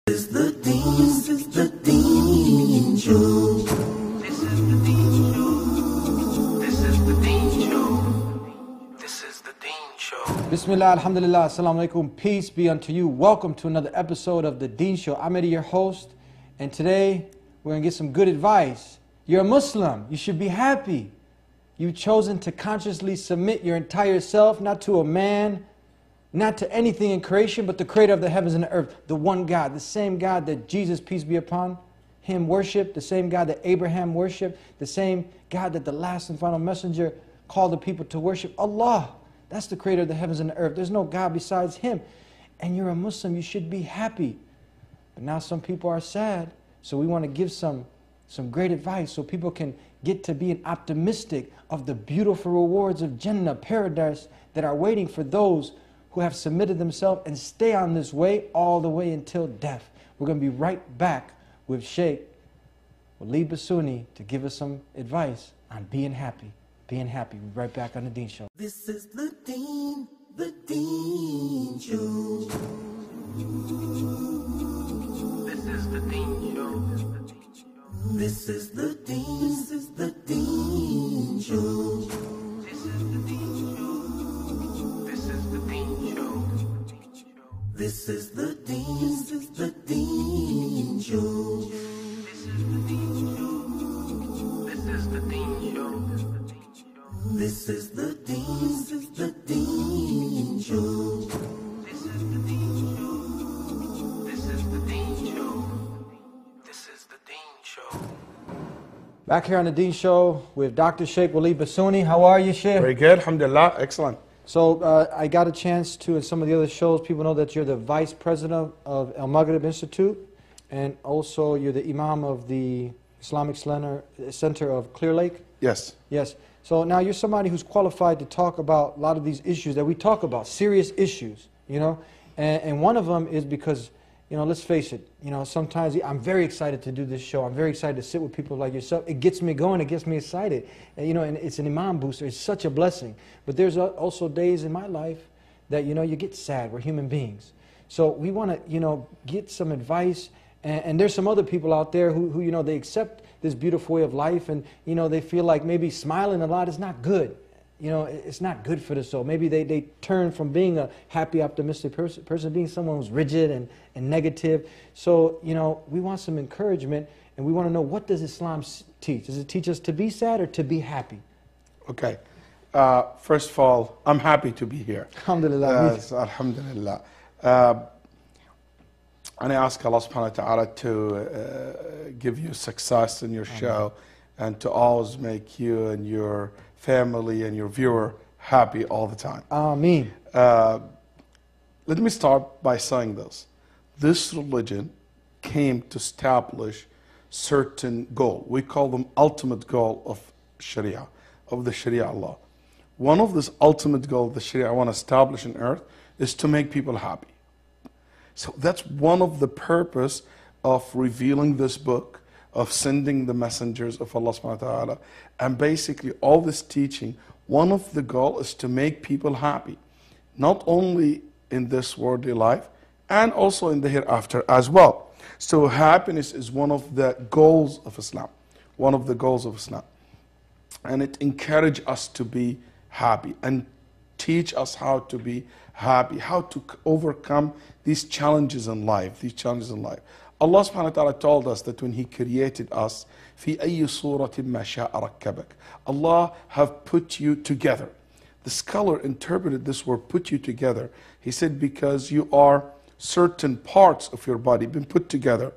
This is the Dean Show. This is the Dean Show. This is the Dean Show. This is the Dean Show. Bismillah, alhamdulillah, assalamu alaikum, peace be unto you. Welcome to another episode of the Dean Show. I'm Eddie, your host, and today we're going to get some good advice. You're a Muslim, you should be happy. You've chosen to consciously submit your entire self, not to a man, not to anything in creation, but the creator of the heavens and the earth, the one God, the same God that Jesus, peace be upon him, worshiped, the same God that Abraham worshiped, the same God that the last and final messenger called the people to worship. Allah, that's the creator of the heavens and the earth. There's no God besides him. And you're a Muslim, you should be happy. But now some people are sad, so we want to give some great advice so people can get to being optimistic of the beautiful rewards of Jannah, paradise, that are waiting for those who have submitted themselves and stay on this way all the way until death. We're going to be right back with Sheikh Waleed Basyouni to give us some advice on being happy. Being happy. We'll be right back on the Dean Show. This is the Dean Show. This is the Dean Show. This is the Dean Show. This is the Dean Show. This is the Dean Show. This is the Dean Show. This is the Dean Show. This is the Dean Show. This is the Dean Show. This is the Dean Show. This is the Dean Show. This is the Dean Show. Back here on the Dean Show with Dr. Sheikh Waleed Basyouni. How are you, Sheikh? Very good, alhamdulillah, excellent. So I got a chance to, in some of the other shows, people know that you're the vice president of Al Maghrib Institute, and also you're the imam of the Islamic Center of Clear Lake. Yes. Yes. So now you're somebody who's qualified to talk about a lot of these issues that we talk about, serious issues, you know. And one of them is because, you know, let's face it, you know, sometimes I'm very excited to do this show. I'm very excited to sit with people like yourself. It gets me going. It gets me excited. And, you know, and it's an imam booster. It's such a blessing. But there's also days in my life that, you know, you get sad. We're human beings. So we want to, you know, get some advice. And there's some other people out there who, you know, they accept this beautiful way of life. And, you know, they feel like maybe smiling a lot is not good. You know, it's not good for the soul. Maybe they turn from being a happy, optimistic person to being someone who's rigid and negative. So, you know, we want some encouragement, and we want to know, what does Islam teach? Does it teach us to be sad or to be happy? Okay. First of all, I'm happy to be here. Alhamdulillah. Alhamdulillah. And I ask Allah subhanahu wa ta'ala to give you success in your show, and to always make you and your family and your viewer happy all the time. Ameen. Let me start by saying this. This religion came to establish certain goal. We call them ultimate goal of Shariah, of the Shariah law. One of this ultimate goal of the Shariah I want to establish on earth is to make people happy. So that's one of the purpose of revealing this book, of sending the messengers of Allah subhanahu wa ta'ala, and basically all this teaching. One of the goal is to make people happy, not only in this worldly life, and also in the hereafter as well. So happiness is one of the goals of Islam, one of the goals of Islam. And it encourages us to be happy and teach us how to be happy, how to overcome these challenges in life, Allah subhanahu wa ta'ala told us that when He created us, في أي صورة ما شاء ركبك. Allah have put you together. The scholar interpreted this word, put you together. He said, because you are certain parts of your body been put together,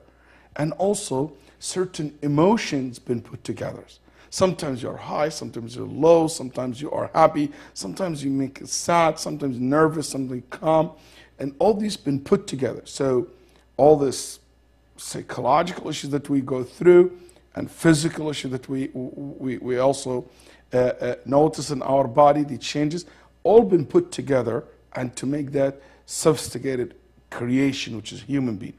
and also certain emotions been put together. Sometimes you're high, sometimes you're low, sometimes you are happy, sometimes you make it sad, sometimes nervous, sometimes calm, and all these been put together. So all this psychological issues that we go through, and physical issues that we also notice in our body, the changes, all been put together, and to make that sophisticated creation, which is human being.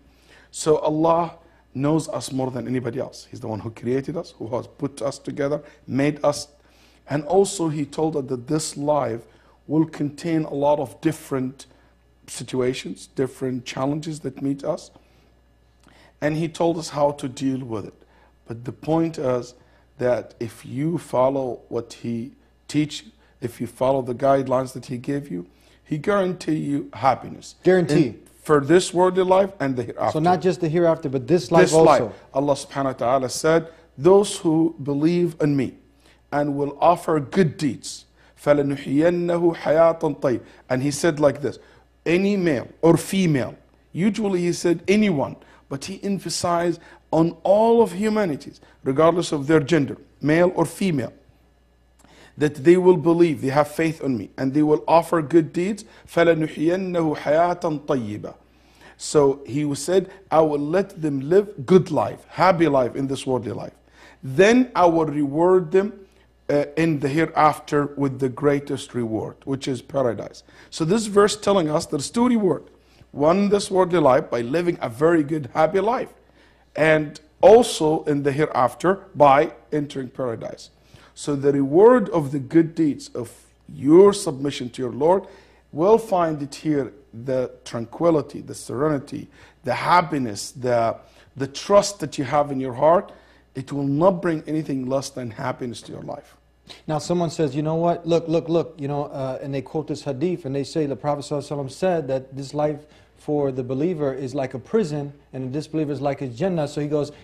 So Allah knows us more than anybody else. He's the one who created us, who has put us together, made us, and also He told us that this life will contain a lot of different situations, different challenges that meet us. And he told us how to deal with it. But the point is that if you follow what he teach, if you follow the guidelines that he gave you, he guarantee you happiness. Guarantee. For this worldly life and the hereafter. So not just the hereafter, but this life This also. life. Allah subhanahu wa ta'ala said, those who believe in me and will offer good deeds, فَلَنُحْيَنَّهُ حَيَاةً طَيِّبًا. And he said like this, any male or female, usually he said anyone, but he emphasized on all of humanities, regardless of their gender, male or female, that they will believe, they have faith on me, and they will offer good deeds. فَلَنُحْيَنَّهُ حَيَاةً طَيِّبًا. So he said, I will let them live good life, happy life in this worldly life. Then I will reward them in the hereafter with the greatest reward, which is paradise. So this verse telling us there's two rewards. One in this worldly life by living a very good, happy life. And also in the hereafter by entering paradise. So the reward of the good deeds of your submission to your Lord, we'll find it here, the tranquility, the serenity, the happiness, the trust that you have in your heart. It will not bring anything less than happiness to your life. Now someone says, you know what, look, you know, and they quote this hadith and they say the Prophet ﷺ said that this life for the believer is like a prison and the disbeliever is like a Jannah. So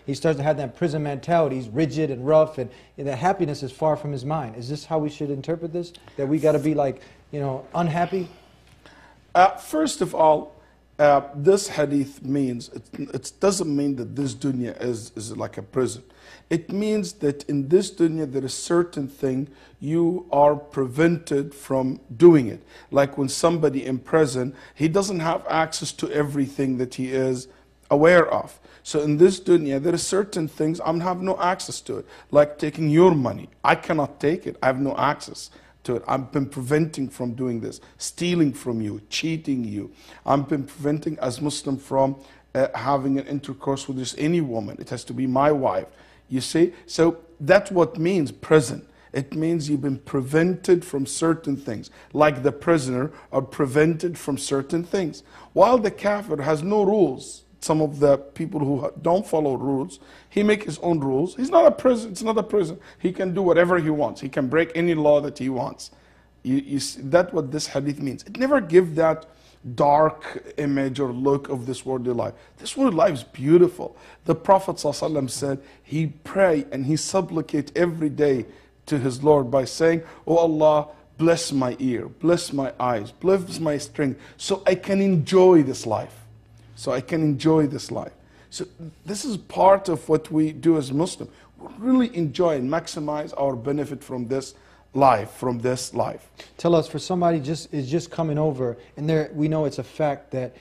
he starts to have that prison mentality. He's rigid and rough and the happiness is far from his mind. Is this how we should interpret this? That we got to be like, you know, unhappy? First of all, this hadith means, it doesn't mean that this dunya is like a prison. It means that in this dunya there is certain thing you are prevented from doing it. Like when somebody in prison, he doesn't have access to everything that he is aware of. So in this dunya there are certain things I have no access to it. Like taking your money. I cannot take it. I have no access to it. I've been preventing from doing this. Stealing from you, cheating you. I've been preventing as Muslim from having an intercourse with just any woman. It has to be my wife. You see? So that's what means prison. It means you've been prevented from certain things. Like the prisoner are prevented from certain things. While the kafir has no rules. Some of the people who don't follow rules, he makes his own rules. He's not a prison. It's not a prison. He can do whatever he wants. He can break any law that he wants. You see, that's what this hadith means. It never gives that dark image or look of this worldly life. This worldly life is beautiful. The Prophet ﷺ said he pray and he supplicate every day to his Lord by saying, "Oh Allah, bless my ear, bless my eyes, bless my strength, so I can enjoy this life." So I can enjoy this life. So this is part of what we do as Muslims. We really enjoy and maximize our benefit from this life, Tell us, for somebody is just coming over, and we know it's a fact that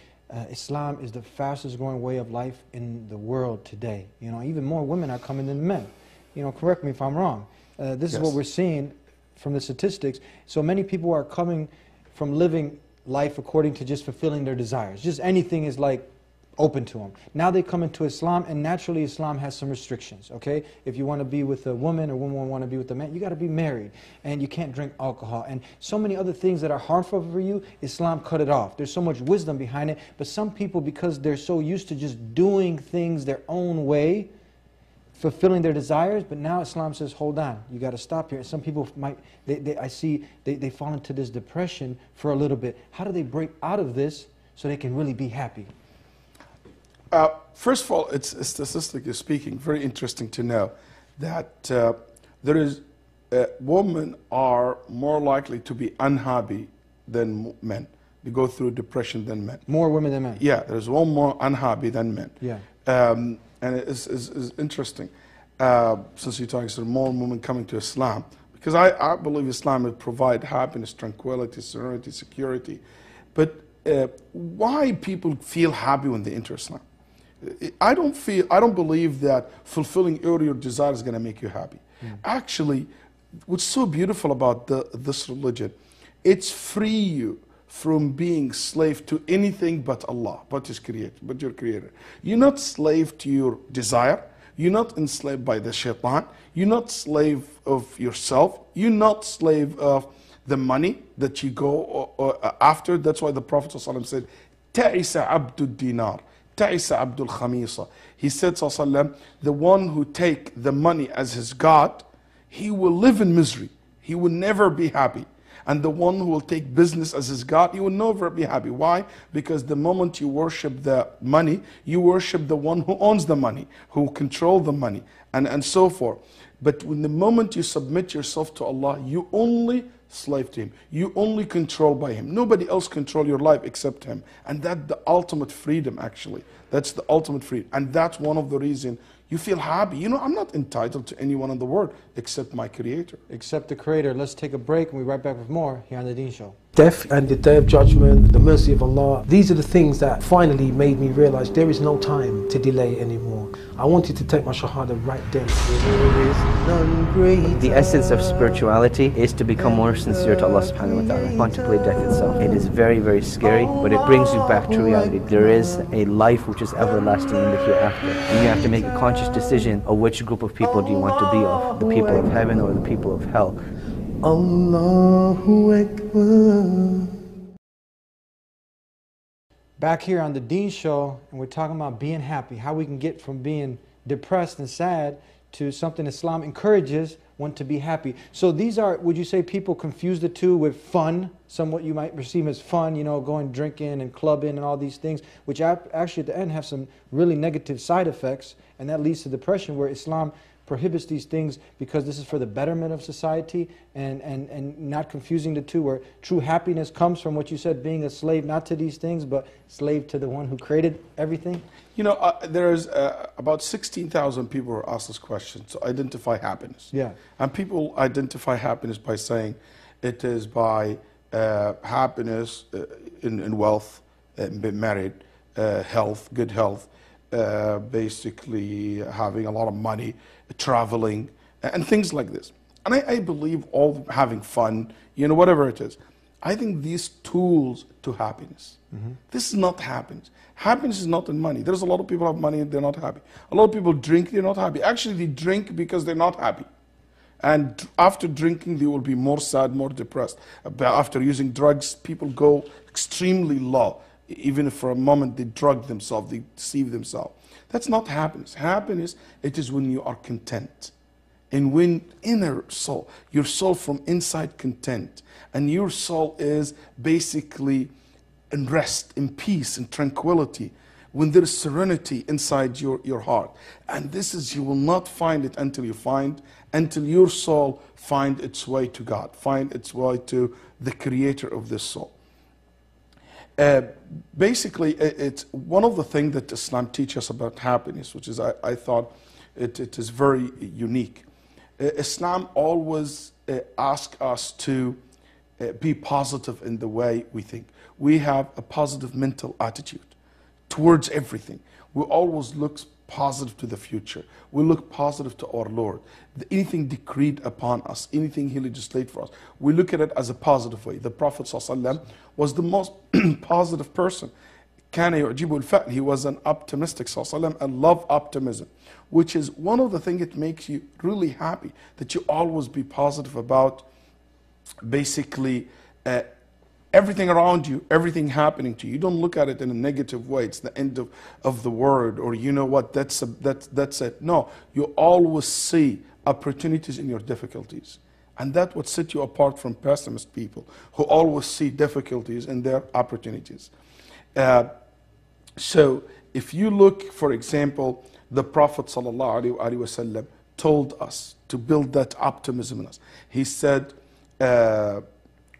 Islam is the fastest growing way of life in the world today. You know, even more women are coming than men. You know, correct me if I'm wrong. This is what we're seeing from the statistics. So many people are coming from living life according to just fulfilling their desires. Just anything is like open to them. Now they come into Islam, and naturally Islam has some restrictions, okay? If you want to be with a woman or women want to be with a man, you got to be married, and you can't drink alcohol, and so many other things that are harmful for you, Islam cut it off. There's so much wisdom behind it, but some people, because they're so used to just doing things their own way, fulfilling their desires, but now Islam says, hold on, you got to stop here. And some people might, I see, they fall into this depression for a little bit. How do they break out of this so they can really be happy? First of all, it's statistically speaking very interesting to know that women are more likely to be unhappy than men. They go through depression than men. More women than men? Yeah, there's one more unhappy than men. Yeah. And it's interesting, since you're talking about more women coming to Islam, because I believe Islam will provide happiness, tranquility, serenity, security. But why people feel happy when they enter Islam? I don't believe that fulfilling all your desires is going to make you happy. Actually, what's so beautiful about this religion, it's free you from being slave to anything but Allah, but your creator. You're not slave to your desire. You're not enslaved by the shaitan. You're not slave of yourself. You're not slave of the money that you go after. That's why the Prophet ﷺ said, "Ta'isa abdud dinar." تعس عبد الخميصة. He said, sallallahu, the one who take the money as his God, he will live in misery. He will never be happy. And the one who will take business as his God, he will never be happy. Why? Because the moment you worship the money, you worship the one who owns the money, who control the money, and so forth. But when the moment you submit yourself to Allah, you only slave to Him. You only control by Him. Nobody else control your life except Him. And that's the ultimate freedom, actually. That's the ultimate freedom. And that's one of the reasons you feel happy. You know, I'm not entitled to anyone in the world except my Creator. Except the Creator. Let's take a break and we'll be right back with more here on The Deen Show. Death and the Day of Judgment, the mercy of Allah. These are the things that finally made me realize there is no time to delay anymore. I wanted to take my Shahada right then. The essence of spirituality is to become more sincere to Allah subhanahu wa ta'ala. Contemplate death itself. It is very, very scary, but it brings you back to reality. There is a life which is everlasting in the hereafter. And you have to make a conscious decision of which group of people do you want to be of. The people of heaven or the people of hell. Allahu Akbar. Back here on The Deen Show, and we're talking about being happy, how we can get from being depressed and sad to something Islam encourages one to be happy. So these are, would you say people confuse the two with fun, somewhat you might perceive as fun, you know, going drinking and clubbing and all these things, which actually at the end have some really negative side effects, and that leads to depression, where Islam prohibits these things because this is for the betterment of society, and not confusing the two, where true happiness comes from what you said, being a slave not to these things, but slave to the one who created everything? You know, there's about 16,000 people who ask this question to identify happiness. Yeah. And people identify happiness by saying it is by happiness in wealth, being married, health, good health, basically having a lot of money, traveling, and things like this. And I believe all having fun, you know, whatever it is. I think these tools to happiness. This is not happiness. Happiness is not in money. There's a lot of people who have money and they're not happy. A lot of people drink, they're not happy. Actually, they drink because they're not happy. And after drinking, they will be more sad, more depressed. After using drugs, people go extremely low. Even if for a moment they drug themselves, they deceive themselves. That's not happiness. Happiness, it is when you are content. And when inner soul, your soul from inside content, and your soul is basically in rest, in peace, in tranquility, when there is serenity inside your heart. And this is, you will not find it until your soul find its way to God, find its way to the creator of this soul. Basically, it's one of the things that Islam teaches us about happiness, which is, I thought it is very unique. Islam always asks us to be positive in the way we think. We have a positive mental attitude towards everything. We always look positive to the future. We look positive to our Lord. Anything decreed upon us, anything He legislated for us, we look at it as a positive way. The Prophet ﷺ was the most positive person. كان يعجبه الفأل. He was an optimistic ﷺ and loved optimism, which is one of the things that makes you really happy, that you always be positive about basically everything around you, everything happening to you. You don't look at it in a negative way. It's the end of the world, or you know what, that's it. No, you always see opportunities in your difficulties. And that's what sets you apart from pessimist people who always see difficulties in their opportunities. So if you look, for example, the Prophet ﷺ told us to build that optimism in us. He said,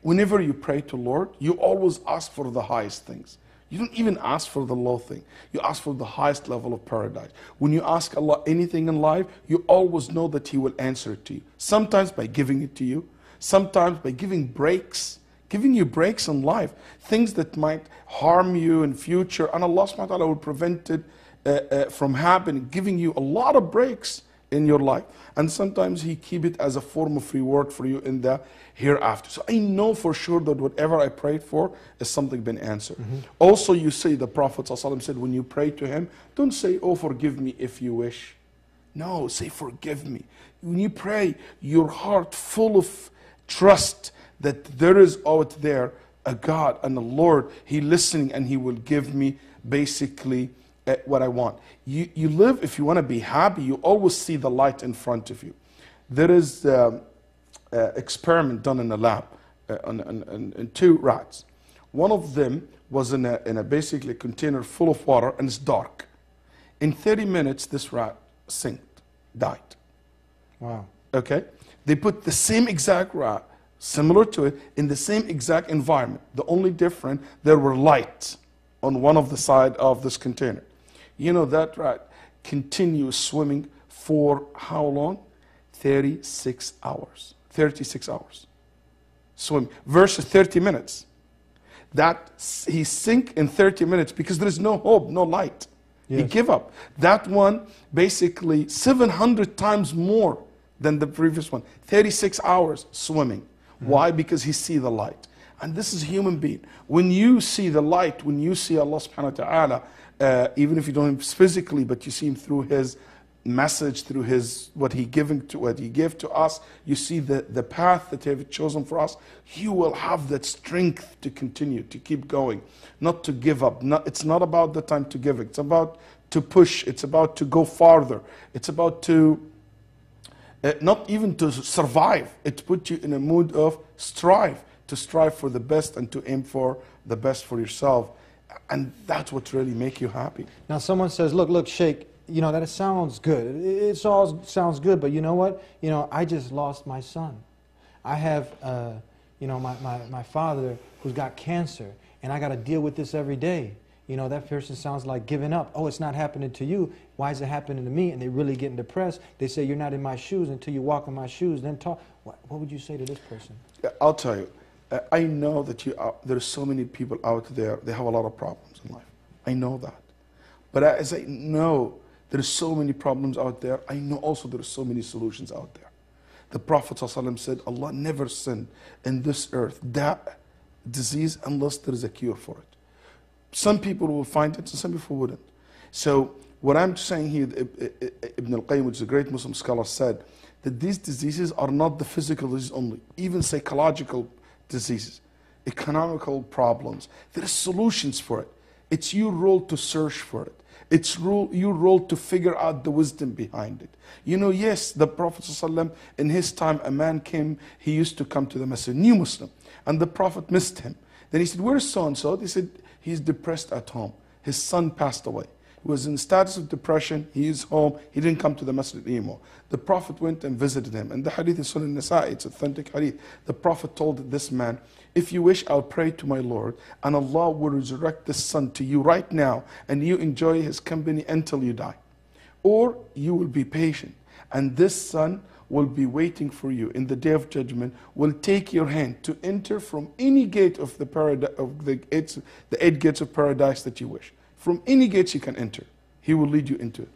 whenever you pray to Lord, you always ask for the highest things. You don't even ask for the low thing. You ask for the highest level of paradise. When you ask Allah anything in life, you always know that He will answer it to you. Sometimes by giving it to you, sometimes by giving you breaks in life, things that might harm you in future, and Allah subhanahu wa ta'ala will prevent it from happening, giving you a lot of breaks in your life. And sometimes He keep it as a form of reward for you in the hereafter. So I know for sure that whatever I prayed for is something been answered. Also, you say, the Prophet ﷺ said, when you pray to Him, don't say, oh, forgive me if you wish. No, say, forgive me. When you pray, your heart full of trust that there is out there a God and a Lord, He listening, and He will give me basically what I want. You live, if you want to be happy, you always see the light in front of you. There is experiment done in a lab on 2 rats. One of them was in a basically container full of water and it's dark. In 30 minutes, this rat sinked, died. Wow. Okay? They put the same exact rat, similar to it, in the same exact environment. The only difference, there were lights on one of the side of this container. You know, that rat continues swimming for how long? 36 hours. 36 hours. Swim versus 30 minutes. That he sink in 30 minutes because there is no hope, no light. He Yes. give up. That one basically 700 times more than the previous one. 36 hours swimming. Why? Because he see the light. And this is human being. When you see the light, when you see Allah subhanahu wa ta'ala, even if you don't know him physically, but you see him through his message, through his what he gave to us, you see the path that he have chosen for us, you will have that strength to continue, to keep going, not to give up. It's not about the time to give, it's about to push, it's about to go farther, it's about to not even to survive, it puts you in a mood of strive, to strive for the best and to aim for the best for yourself. And that's what really make you happy. Now someone says, look, Sheikh, you know, that sounds good. It all sounds good, but you know what? You know, I just lost my son. I have, you know, my father who's got cancer, and I got to deal with this every day. You know, that person sounds like giving up. Oh, it's not happening to you. Why is it happening to me? And they're really getting depressed. They say, you're not in my shoes until you walk in my shoes. Then talk. What would you say to this person? I'll tell you, I know that there's so many people out there, they have a lot of problems in life. I know that. But as I know there's so many problems out there, I know also there's so many solutions out there. The Prophet ﷺ said, Allah never sent in this earth that disease unless there is a cure for it. Some people will find it and some people wouldn't. So what I'm saying here, Ibn al-Qayyim, which is a great Muslim scholar, said that these diseases are not the physical disease only, even psychological diseases, economical problems. There are solutions for it. It's your role to search for it. It's your role to figure out the wisdom behind it. You know, yes, the Prophet ﷺ, in his time, a man came, he used to come to the masjid, new Muslim, and the Prophet missed him. Then he said, where's so-and-so? They said, he's depressed at home. His son passed away. He was in status of depression. He is home. He didn't come to the masjid anymore. The Prophet went and visited him. And the hadith is Sunan Nasa'i, it's authentic hadith. The Prophet told this man, if you wish, I'll pray to my Lord, and Allah will resurrect this son to you right now, and you enjoy his company until you die. Or you will be patient, and this son will be waiting for you in the day of judgment, will take your hand to enter from any gate of the paradise, of the 8 gates of paradise that you wish. From any gates you can enter, he will lead you into it.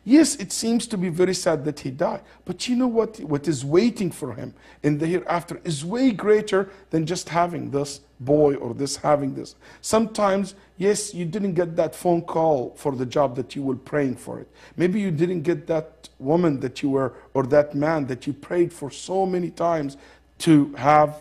Yes, it seems to be very sad that he died, but you know what? What is waiting for him in the hereafter is way greater than just having this boy or having this. Sometimes, yes, you didn't get that phone call for the job that you were praying for it. Maybe you didn't get that woman that you were, or that man that you prayed for so many times to have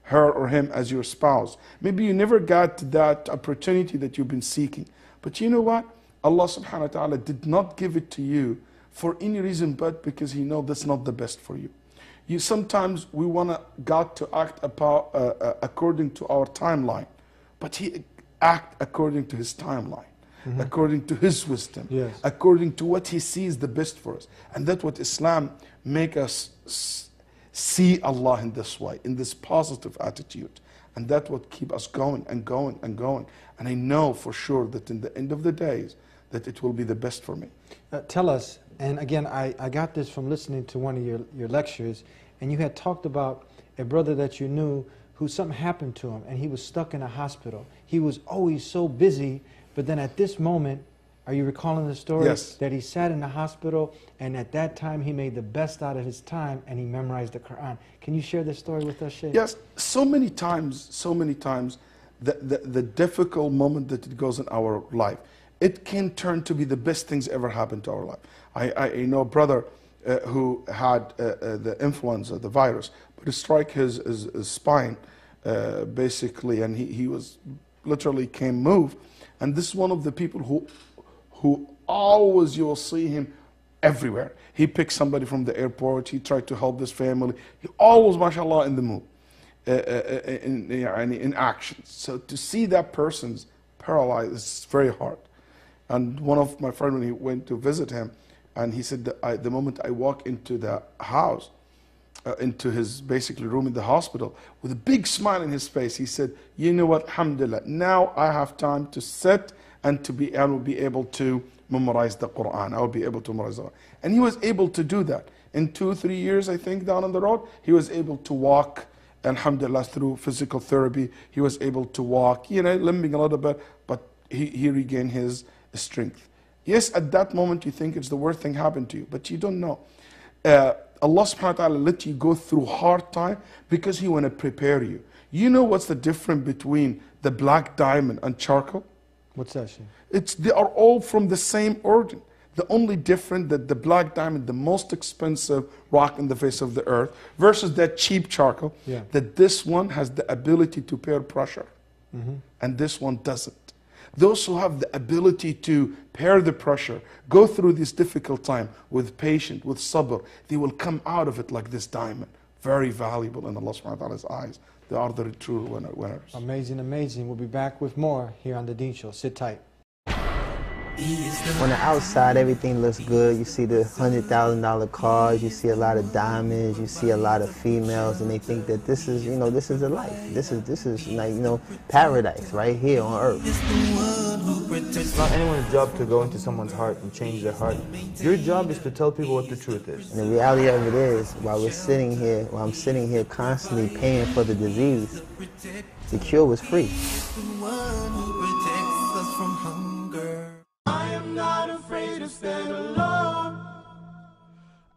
her or him as your spouse. Maybe you never got that opportunity that you've been seeking. But you know what? Allah subhanahu wa ta'ala did not give it to you for any reason but because He knows that's not the best for you. Sometimes we want God to act according to our timeline, but He act according to His timeline, according to His wisdom, Yes. according to what He sees the best for us. And that's what Islam make us see Allah in this way, in this positive attitude. And that's what keep us going and going and going. And I know for sure that in the end of the days, that it will be the best for me. Tell us, and again, I got this from listening to one of your lectures, and you had talked about a brother that you knew who something happened to him, and he was stuck in a hospital. He was always so busy, but then at this moment, are you recalling the story? Yes. That he sat in the hospital, and at that time, he made the best out of his time, and he memorized the Quran. Can you share this story with us, Sheikh? Yes, so many times, the difficult moment that it goes in our life, it can turn to be the best things ever happened to our life. I know a brother who had the influenza, the virus, but it struck his spine basically, and he was literally can't move. And this is one of the people who always, you will see him everywhere. He picked somebody from the airport, he tried to help this family. He always, mashallah, in the mood, in action. So to see that person's paralyzed is very hard. And one of my friends, when he went to visit him, and he said that the moment I walk into the house, into his basically room in the hospital, with a big smile in his face, he said, you know what, alhamdulillah, now I have time to sit and I will be able to memorize the Quran. I will be able to memorize the Quran. And he was able to do that. In 2-3 years, I think, down on the road, he was able to walk, alhamdulillah, through physical therapy. He was able to walk, limping a little bit, but he regained his strength. Yes, at that moment you think it's the worst thing happened to you, but you don't know. Allah subhanahu wa ta'ala let you go through hard time because He want to prepare you. You know what's the difference between the black diamond and charcoal? What's that, Sheikh? They are all from the same origin. The only difference that the black diamond, the most expensive rock in the face of the earth, versus that cheap charcoal, that this one has the ability to bear pressure, and this one doesn't. Those who have the ability to bear the pressure, go through this difficult time with patience, with sabr, they will come out of it like this diamond. Very valuable in Allah subhanahu wa ta'ala's eyes. They are the true winners. Amazing, amazing. We'll be back with more here on The Deen Show. Sit tight. On the outside, everything looks good. You see the $100,000 cars, you see a lot of diamonds, you see a lot of females, and they think that this is, this is the life. This is like, paradise right here on earth. It's not anyone's job to go into someone's heart and change their heart. Your job is to tell people what the truth is. And the reality of it is, while I'm sitting here constantly paying for the disease, the cure was free. I am not afraid to stand alone.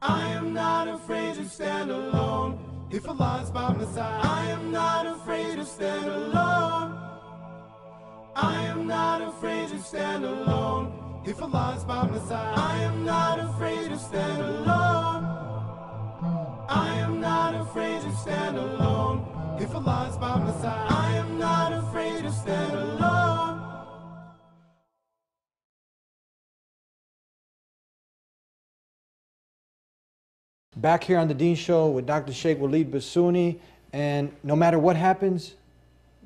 I am not afraid to stand alone. If Allah is by my side, I am not afraid to stand alone. I am not afraid to stand alone. If Allah is by my side, I am not afraid to stand alone. I am not afraid to stand alone. If Allah is by my side, I am not afraid to stand alone. Back here on The Deen Show with Dr. Sheikh Waleed Basyouni, and no matter what happens,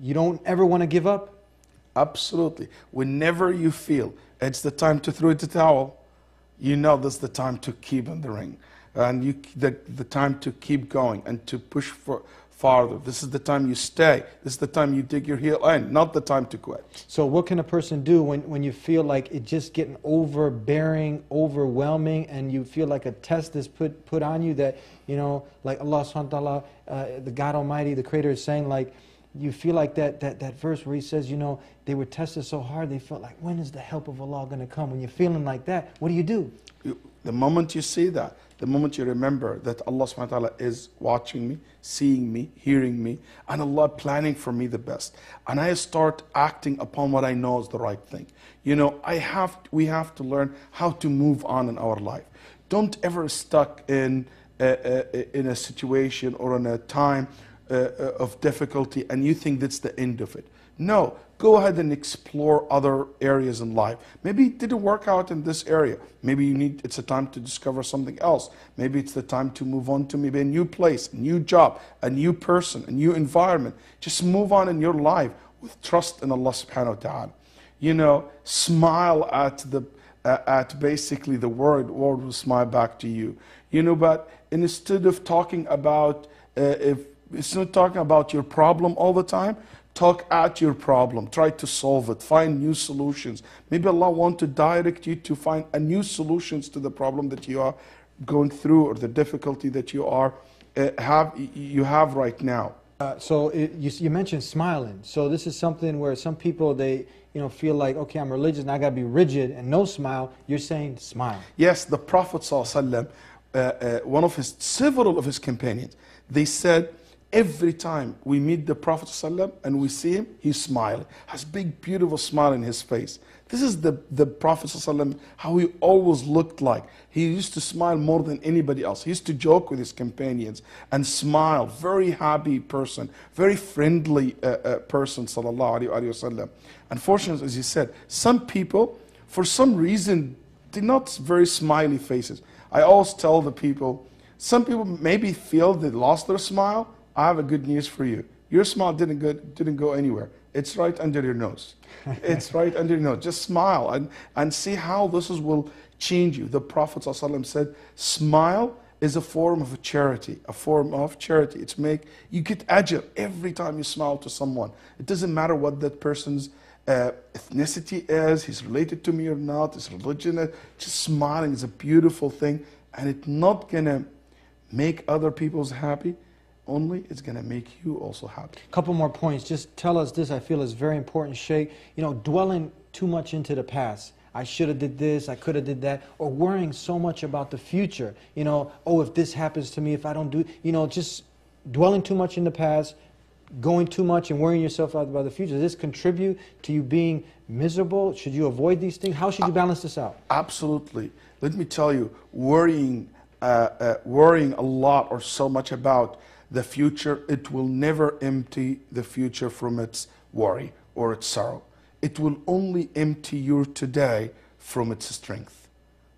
you don't ever want to give up? Absolutely. Whenever you feel it's the time to throw the towel, you know that's the time to keep in the ring. And the time to keep going and to push farther. This is the time you stay. This is the time you dig your heel in, not the time to quit. So what can a person do when you feel like it's just getting overbearing, overwhelming, and you feel like a test is put on you that, like Allah subhanahu wa ta'ala, the God Almighty, the Creator is saying, like, you feel like that verse where He says, they were tested so hard, they felt like, when is the help of Allah going to come? When you're feeling like that, what do? The moment you see that, the moment you remember that Allah subhanahu wa ta'ala is watching me, seeing me, hearing me, and Allah planning for me the best, and I start acting upon what I know is the right thing. We have to learn how to move on in our life. Don't ever stuck in a situation or in a time of difficulty and you think that's the end of it. No, go ahead and explore other areas in life. Maybe it didn't work out in this area. Maybe it's a time to discover something else. Maybe it's the time to move on to maybe a new place, a new job, a new person, a new environment. Just move on in your life with trust in Allah subhanahu wa ta'ala. Smile at basically the world will smile back to you. But instead of talking about, it's not talking about your problem all the time. Talk at your problem. Try to solve it. Find new solutions. Maybe Allah wants to direct you to find a new solutions to the problem that you are going through or the difficulty that you have right now. So you mentioned smiling. So this is something where some people, they feel like, okay, I'm religious and I got to be rigid and no smile. You're saying smile. Yes, the Prophet ﷺ, several of his companions, they said, every time we meet the Prophet ﷺ and we see him, he's smiling. Has big, beautiful smile in his face. This is the Prophet ﷺ, how he always looked like. He used to smile more than anybody else. He used to joke with his companions and smile. Very happy person, very friendly person, sallallahu alaihi wasallam. Unfortunately, as he said, some people, for some reason, they're not very smiley faces. I always tell the people, some people maybe feel they lost their smile. I have a good news for you. Your smile didn't go anywhere. It's right under your nose. It's right under your nose. Just smile and see how will change you. The Prophet ﷺ said, smile is a form of charity, a form of charity. You get ajr every time you smile to someone. It doesn't matter what that person's ethnicity is, he's related to me or not, his religion is. Just smiling is a beautiful thing, and it's not gonna make other people's happy, only it's gonna make you also happy. A couple more points. Just tell us this, I feel is very important, Sheikh. You know, dwelling too much into the past. I should have did this, I could have did that, or worrying so much about the future. You know, oh, if this happens to me, if I don't do, you know, just dwelling too much in the past, going too much and worrying yourself out about the future. Does this contribute to you being miserable? Should you avoid these things? How should you balance this out? Absolutely. Let me tell you, worrying a lot or so much about the future, it will never empty the future from its worry or its sorrow. It will only empty your today from its strength.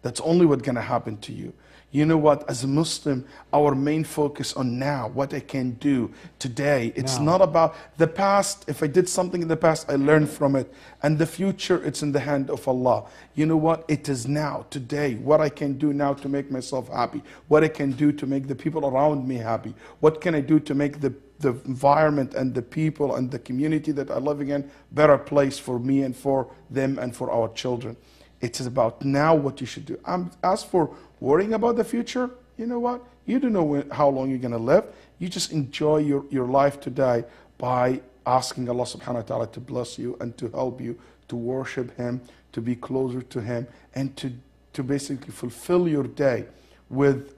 That's only what's going to happen to you. You know what, as a Muslim, our main focus on now, what I can do today. It's not about the past. If I did something in the past, I learned from it. And the future, it's in the hand of Allah. You know what, it is now, today, what I can do now to make myself happy. What I can do to make the people around me happy. What can I do to make the environment and the people and the community that I'm living in better place for me and for them and for our children. It is about now what you should do. As for worrying about the future, you know what? You don't know how long you're going to live. You just enjoy your life today by asking Allah subhanahu wa ta'ala to bless you and to help you to worship Him, to be closer to Him, and to basically fulfill your day with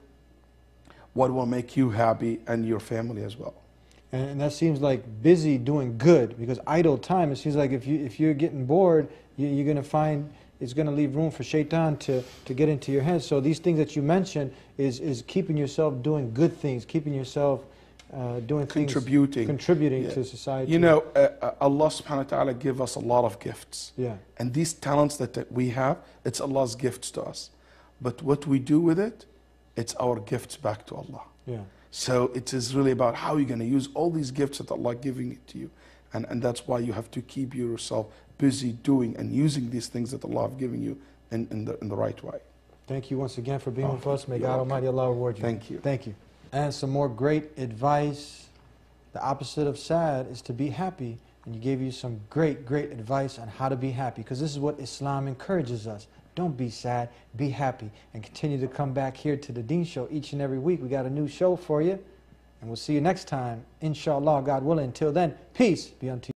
what will make you happy and your family as well. And that seems like busy doing good, because idle time, it seems like if you're getting bored, you're going to find it's going to leave room for shaitan to get into your head. So these things that you mentioned is keeping yourself doing good things, keeping yourself doing contributing to society. You know, Allah subhanahu wa ta'ala give us a lot of gifts. Yeah. And these talents that we have, it's Allah's gifts to us. But what we do with it, it's our gifts back to Allah. Yeah. So it is really about how you're going to use all these gifts that Allah giving it to you. And that's why you have to keep yourself busy doing and using these things that Allah have given you in the right way. Thank you once again for being with us. May God Almighty Allah reward you. Thank you. Thank you. And some more great advice. The opposite of sad is to be happy. And you gave you some great advice on how to be happy, because this is what Islam encourages us. Don't be sad, be happy. And continue to come back here to the Deen Show each and every week. We got a new show for you. And we'll see you next time, inshallah, God willing. Until then, peace be unto you.